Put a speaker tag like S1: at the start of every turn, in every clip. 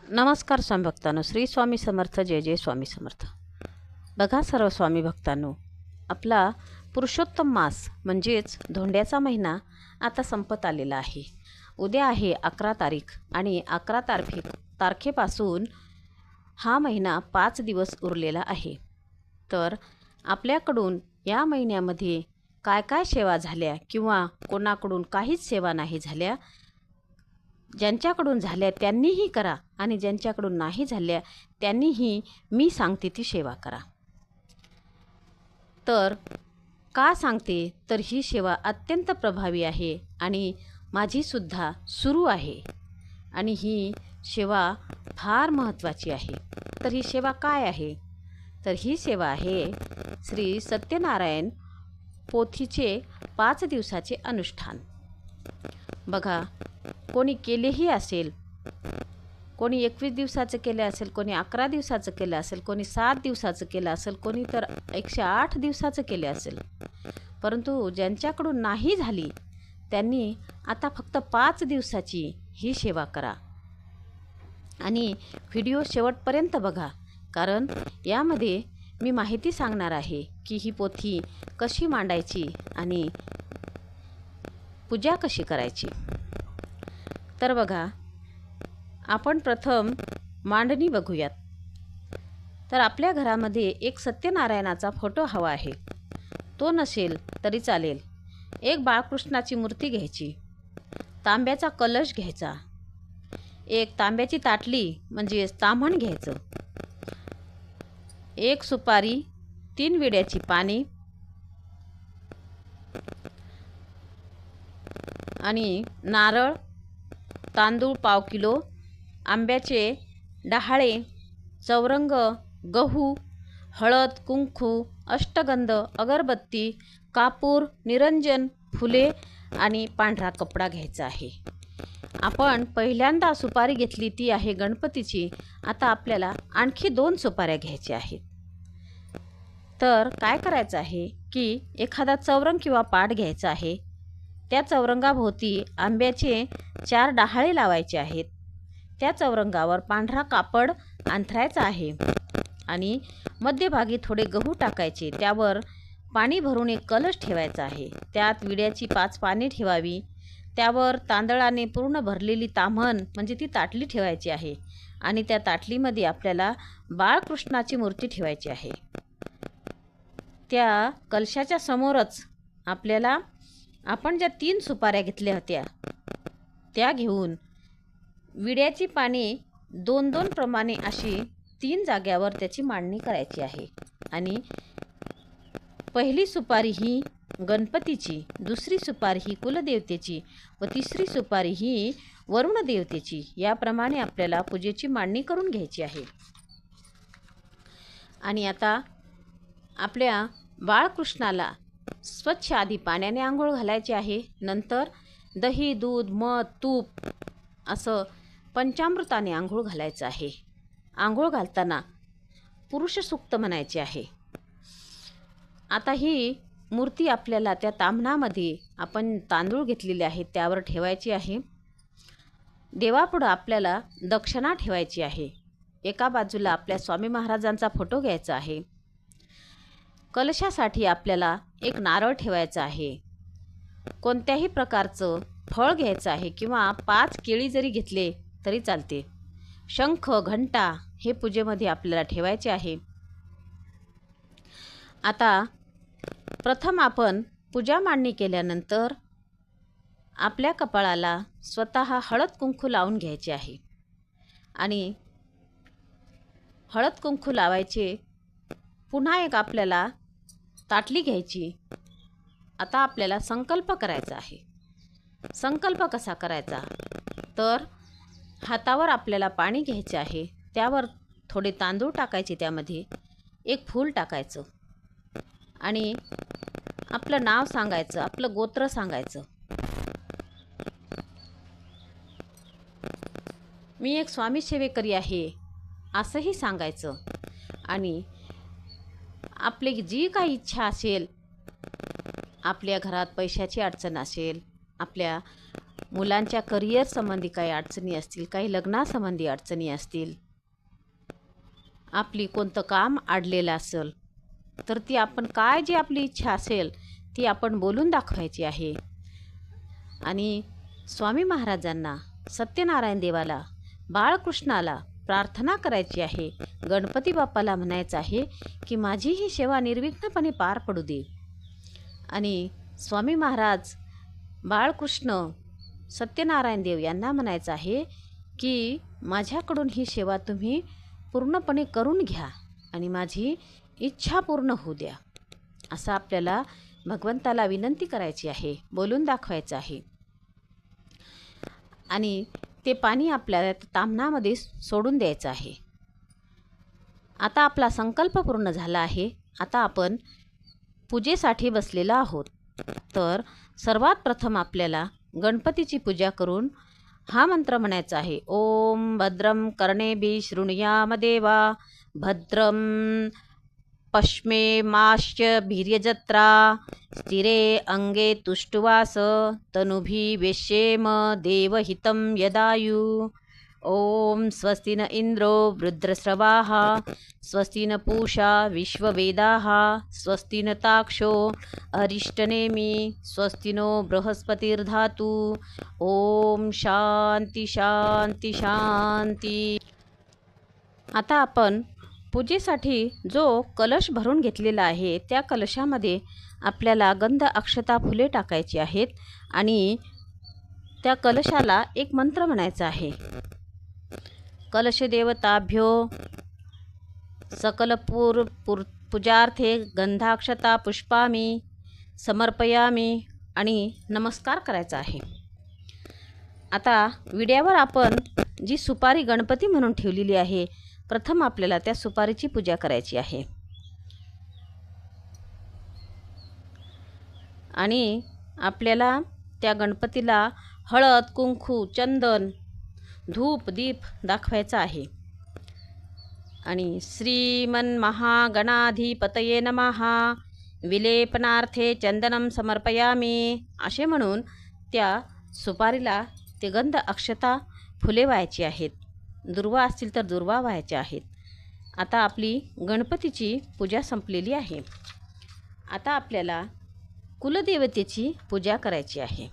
S1: नमस्कार स्वामी भक्तांनो, श्री स्वामी समर्थ, जय जय स्वामी समर्थ. बघा सर्व स्वामी भक्तांनो, आपला पुरुषोत्तम मास म्हणजेच धोंड्याचा महिना आता संपत आलेला आहे. उद्या आहे 11 तारीख आणि 11 तारखेपासून हा महिना 5 दिवस उरलेला आहे. तर आपल्याकडून या महिन्यामध्ये काय काय सेवा झाल्या किंवा कोणाकडून काहीच सेवा नाही झाल्या, ज्यांच्याकडून झाल्या त्यांनीही करा आणि ज्यांच्याकडून नाही झाल्या त्यांनीही मी सांगते ती सेवा करा. तर का सांगते तर ही सेवा अत्यंत प्रभावी आहे आणि माझीसुद्धा सुरू आहे आणि ही सेवा फार महत्त्वाची आहे. तर ही सेवा काय आहे? तर ही सेवा आहे श्री सत्यनारायण पोथीचे 5 दिवसाचे अनुष्ठान. बघा, कोणी केलेही असेल, कोणी 21 दिवसाचं केलं असेल, कोणी 11 दिवसाचं केलं असेल, कोणी 7 दिवसाचं केलं असेल, कोणी तर 108 दिवसाचं केलं असेल. परंतु ज्यांच्याकडून नाही झाली त्यांनी आता फक्त 5 दिवसाची ही सेवा करा आणि व्हिडिओ शेवटपर्यंत बघा, कारण यामध्ये मी माहिती सांगणार आहे की ही पोथी कशी मांडायची आणि पूजा कशी करायची. तर बघा, आपण प्रथम मांडणी बघूयात. तर आपल्या घरामध्ये एक सत्यनारायणाचा फोटो हवा आहे. तो नसेल तरी चालेल. एक बाळकृष्णाची मूर्ती घ्यायची, तांब्याचा कलश घ्यायचा, एक तांब्याची ताटली म्हणजे ताम्हण घ्यायचं, एक सुपारी, 3 विड्याची पाने आणि नारळ, तांदूळ पाव किलो, आंब्याचे डहाळे, चौरंग, गहू, हळद, कुंकू, अष्टगंध, अगरबत्ती, कापूर, निरंजन, फुले आणि पांढरा कपडा घ्यायचा आहे. आपण पहिल्यांदा सुपारी घेतली ती आहे गणपतीची. आता आपल्याला आणखी 2 सुपाऱ्या घ्यायच्या आहेत. तर काय करायचं आहे की एखादा चौरंग किंवा पाट घ्यायचा आहे. त्या चौरंगाभोवती आंब्याचे 4 डहाळे लावायचे आहेत. त्या चौरंगावर पांढरा कापड अंथरायचा आहे आणि मध्यभागी थोडे गहू टाकायचे. त्यावर पाणी भरून एक कलश ठेवायचा आहे. त्यात विड्याची 5 पाने ठेवावी. त्यावर तांदळाने पूर्ण भरलेली ताम्हण म्हणजे ती ताटली ठेवायची आहे आणि त्या ताटलीमध्ये आपल्याला बाळकृष्णाची मूर्ती ठेवायची आहे. त्या कलशाच्या समोरच आपल्याला आपण ज्या 3 सुपाऱ्या घेतल्या होत्या त्या घेऊन विड्याची पाने 2-2 प्रमाणे अशी 3 जाग्यावर त्याची मांडणी करायची आहे. आणि पहिली सुपारी ही गणपतीची, दुसरी सुपारी ही कुलदेवतेची व तिसरी सुपारी ही वरुण देवतेची, याप्रमाणे आपल्याला पूजेची मांडणी करून घ्यायची आहे. आणि आता आपल्या बाळकृष्णाला स्वच्छ आधी पाण्याने आंघोळ घालायची आहे. नंतर दही, दूध, मध, तूप असं पंचामृताने आंघोळ घालायचं आहे. आंघोळ घालताना पुरुष सूक्त म्हणायचे आहे. आता ही मूर्ती आपल्याला त्या ताम्हणामध्ये आपण तांदूळ घेतलेले आहेत त्यावर ठेवायची आहे. देवापुढं आपल्याला दक्षिणा ठेवायची आहे. एका बाजूला आपल्या स्वामी महाराजांचा फोटो घ्यायचा आहे. कलशासाठी आपल्याला एक नारळ ठेवायचा आहे. कोणत्याही प्रकारचं फळ घ्यायचं आहे किंवा 5 केळी जरी घेतले तरी चालते. शंख, घंटा हे पूजेमध्ये आपल्याला ठेवायचे आहे. आता प्रथम आपण पूजा मांडणी केल्यानंतर आपल्या कपाळाला स्वतः हळद कुंकू लावून घ्यायचे आहे आणि हळद कुंकू लावायचे. पुन्हा एक आपल्याला ताटली घ्यायची. आता आपल्याला संकल्प करायचा आहे. संकल्प कसा करायचा तर हातावर आपल्याला पाणी घ्यायचे आहे. त्यावर थोडे तांदूळ टाकायचे, त्यामध्ये एक फूल टाकायचं आणि आपलं नाव सांगायचं, आपलं गोत्र सांगायचं. मी एक स्वामी सेवेकरी आहे असंही सांगायचं. आणि आपली जी काही इच्छा असेल, आपल्या घरात पैशाची अडचण असेल, आपल्या मुलांच्या करिअर संबंधी काही अडचणी असतील, काही लग्नासंबंधी अडचणी असतील, आपली कोणतं काम अडलेलं असेल तर ती आपण काय जी आपली इच्छा असेल ती आपण बोलून दाखवायची आहे. आणि स्वामी महाराजांना, सत्यनारायण देवाला, बाळकृष्णाला प्रार्थना करायची आहे. गणपती बाप्पाला म्हणायचं आहे की माझी ही सेवा निर्विघ्नपणे पार पडू दे. आणि स्वामी महाराज, बाळकृष्ण, सत्यनारायण देव यांना म्हणायचं आहे की माझ्याकडून ही सेवा तुम्ही पूर्णपणे करून घ्या आणि माझी इच्छा पूर्ण होऊ द्या, असं आपल्याला भगवंताला विनंती करायची आहे, बोलून दाखवायचं आहे. आणि ते पाणी आपल्याला ताम्हणामध्ये सोडून द्यायचं आहे. आता आपला संकल्प पूर्ण झाला आहे. आता आपण पूजेसाठी बसलेलो आहोत. तर सर्वात प्रथम आपल्याला गणपतीची पूजा करून हा मंत्र म्हणायचा आहे. ओम भद्रं कर्णेभिः शृणुयाम देवा, भद्रं पश्येमाक्षभिर्यजत्रा, स्थिरे अंगे तुष्टुवास, तनुभिः वेश्येम देवहितं यदायु. ओम स्वस्ति न इंद्रो वृद्धस्रवाः, स्वस्ति न पूषा विश्ववेदाः, स्वस्ति न ताक्षो अरिष्टनेमि, स्वस्ति नो बृहस्पतिर्धातु. ओम शांती शांती शांती. आता आपण पूजेसाठी जो कलश भरून घेतलेला आहे त्या कलशामध्ये आपल्याला गंध, अक्षता, फुले टाकायची आहेत आणि त्या कलशाला एक मंत्र म्हणायचा आहे. कलश देवताभ्यो सकल पूजार्थे गंधाक्षता पुष्पामी समर्पयामी आणि नमस्कार करायचा आहे. आता विड्यावर आपण जी सुपारी गणपती म्हणून ठेवलेली आहे, प्रथम आपल्याला त्या सुपारीची पूजा करायची आहे. आणि आपल्याला त्या गणपतीला हळद, कुंकू, चंदन, धूप, दीप दाखवायचा आहे. आणि श्रीमन महागणाधिपतये नमः, विलेपनार्थे चंदनम समर्पयामी असे म्हणून त्या सुपारीला ते गंध, अक्षता, फुले व्हायची आहेत. दुर्वा असतील तर दुर्वा व्हायच्या आहेत. आता आपली गणपतीची पूजा संपलेली आहे. आता आपल्याला कुलदेवतेची पूजा करायची आहे.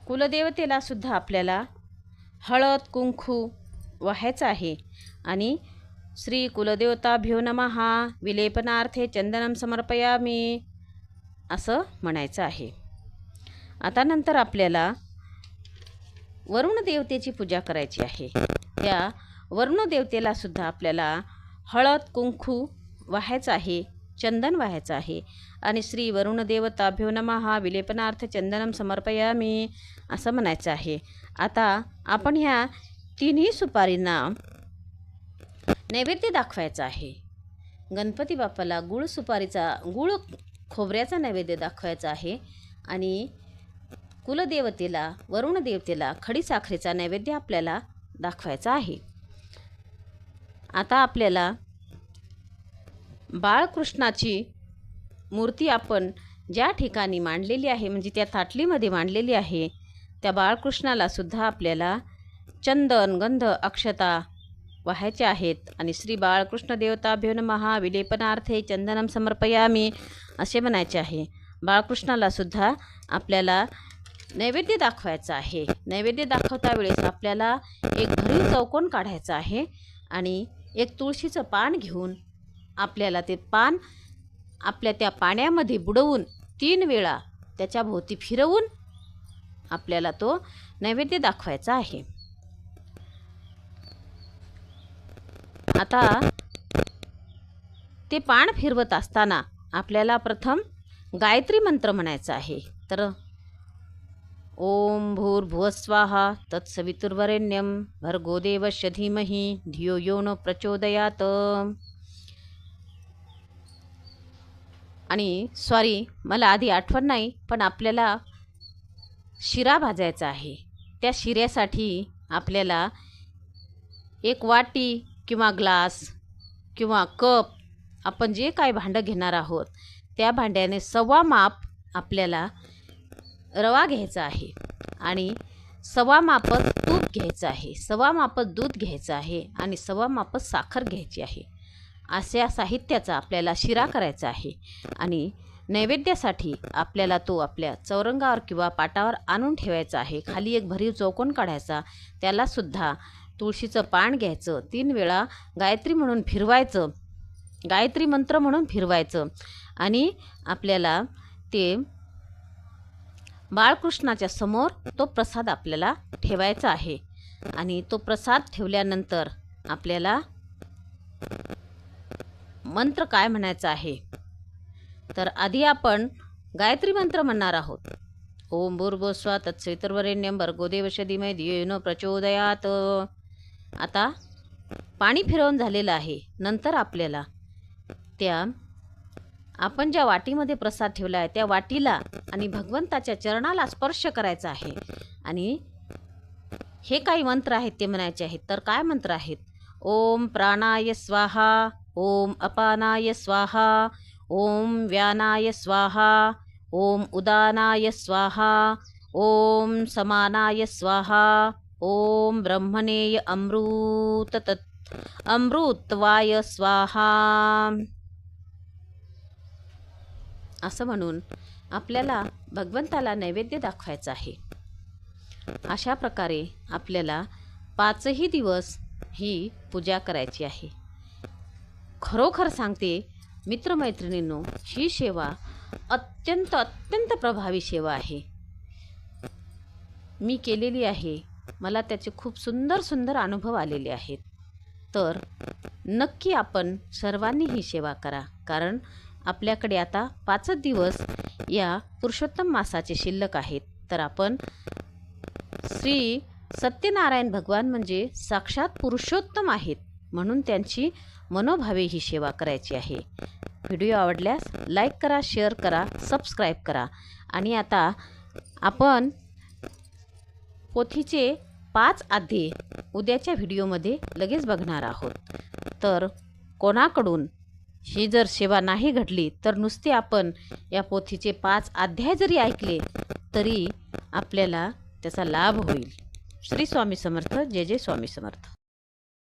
S1: कुलदेवतेला सुद्धा आपल्याला हळद, कुंकू वाहायचं आहे आणि श्री कुलदेवताभ्यो नमः, विलेपनार्थे चंदनम समर्पयामी असं म्हणायचं आहे. आता नंतर आपल्याला वरुण देवतेची पूजा करायची आहे. त्या वरुण देवतेला सुद्धा आपल्याला हळद, कुंकू वाहायचं आहे, चंदन वाहायचं आहे आणि श्री वरुण देवताभ्यो नमः, विलेपनार्थ चंदनम समर्पयामी असं म्हणायचं आहे. आता आपण ह्या तिन्ही सुपारींना नैवेद्य दाखवायचा आहे. गणपती बाप्पाला गुळ खोबऱ्याचा नैवेद्य दाखवायचा आहे आणि कुलदेवतेला, वरुण देवतेला खडीसाखरेचा नैवेद्य आपल्याला दाखवायचा आहे. आता आपल्याला बाळकृष्णाची मूर्ती आपण ज्या ठिकाणी मांडलेली आहे, म्हणजे त्या ताटलीमध्ये मांडलेली आहे, त्या बाळकृष्णाला सुद्धा आपल्याला चंदन, गंध, अक्षता वाहायच्या आहेत आणि श्री बाळकृष्ण देवताभ्यो नमः, विलेपनार्थे चंदनम समर्पयामी असे म्हणायचे आहे. बाळकृष्णाला सुद्धा आपल्याला नैवेद्य दाखवायचा आहे. नैवेद्य दाखवता वेळेस आपल्याला एक भरीव चौकोन काढायचा आहे आणि एक तुळशीचं पान घेऊन आपल्याला ते पान आपल्या त्या पाण्यामध्ये बुडवून 3 वेळा त्याच्या भोवती फिरवून आपल्याला तो नैवेद्य दाखवायचा आहे. आता ते पान फिरवत असताना आपल्याला प्रथम गायत्री मंत्र म्हणायचा आहे. तर ओम भूर्भुवस्वाहा तत्सवितुर्वरेण्यं भर्गो देवस्य धीमहि धियो यो न प्रचोदयात. आणि मला आधी आठवण नाही, पण आपल्याला शिरा भाजायचा आहे. त्या शिऱ्यासाठी आपल्याला एक वाटी किंवा ग्लास किंवा कप, आपण जे काय भांडं घेणार आहोत त्या भांड्याने 1.25 माप आपल्याला रवा घ्यायचा आहे आणि सवा मापत तूप घ्यायचं आहे, सवा मापत दूध घ्यायचं आहे आणि सवा मापत साखर घ्यायची आहे. अशा साहित्याचा आपल्याला शिरा करायचा आहे आणि नैवेद्यासाठी आपल्याला तो आपल्या चौरंगावर किंवा पाटावर आणून ठेवायचा आहे. खाली एक भरीव चौकोन काढायचा, त्यालासुद्धा तुळशीचं पान घ्यायचं, 3 वेळा गायत्री म्हणून फिरवायचं, गायत्री मंत्र म्हणून फिरवायचं आणि आपल्याला ते बाळकृष्णाच्या समोर तो प्रसाद आपल्याला ठेवायचा आहे. आणि तो प्रसाद ठेवल्यानंतर आपल्याला मंत्र काय म्हणायचा आहे, तर आधी आपण गायत्री मंत्र म्हणणार आहोत. ओम भूर्भुवस्सुवः तत्सवितुर्वरेण्यं भर्गो देवस्य धीमहि धियो यो नः प्रचोदयात्. आता पाणी फिरवून झालेलं आहे. नंतर आपल्याला त्या आपण ज्या वाटीमध्ये प्रसाद ठेवला आहे त्या वाटीला आणि भगवंताच्या चरणाला स्पर्श करायचा आहे. आणि हे काही मंत्र आहेत ते म्हणायचे आहेत. तर काय मंत्र आहेत? ओम प्राणाय स्वाहा, ओम अपानाय स्वाहा, ओम व्यानाय स्वाहा, ओम उदानाय स्वाहा, ओम समानाय स्वाहा, ओम ब्रह्मणेय अमृतत्वाय स्वाहा. असं म्हणून आपल्याला भगवंताला नैवेद्य दाखवायचा आहे. अशा प्रकारे आपल्याला 5ही दिवस ही पूजा करायची आहे. खरोखर सांगते मित्रमैत्रिणींनो, ही सेवा अत्यंत प्रभावी सेवा आहे. मी केलेली आहे, मला त्याचे खूप सुंदर अनुभव आलेले आहेत. तर नक्की आपण सर्वांनी ही सेवा करा, कारण आपल्याकडे आता 5 दिवस या पुरुषोत्तम मासाचे शिल्लक आहेत. तर आपण श्री सत्यनारायण भगवान म्हणजे साक्षात पुरुषोत्तम आहेत, म्हणून त्यांची मनोभावे ही सेवा करायची आहे. व्हिडिओ आवडल्यास लाईक करा, शेअर करा, सबस्क्राईब करा. आणि आता आपण पोथीचे 5 अध्याय उद्याच्या व्हिडिओमध्ये लगेच बघणार आहोत. तर कोणाकडून ही जर सेवा नाही घडली तर नुसते आपण या पोथीचे 5 अध्याय जरी ऐकले तरी आपल्याला त्याचा लाभ होईल. श्री स्वामी समर्थ. जय जय स्वामी समर्थ.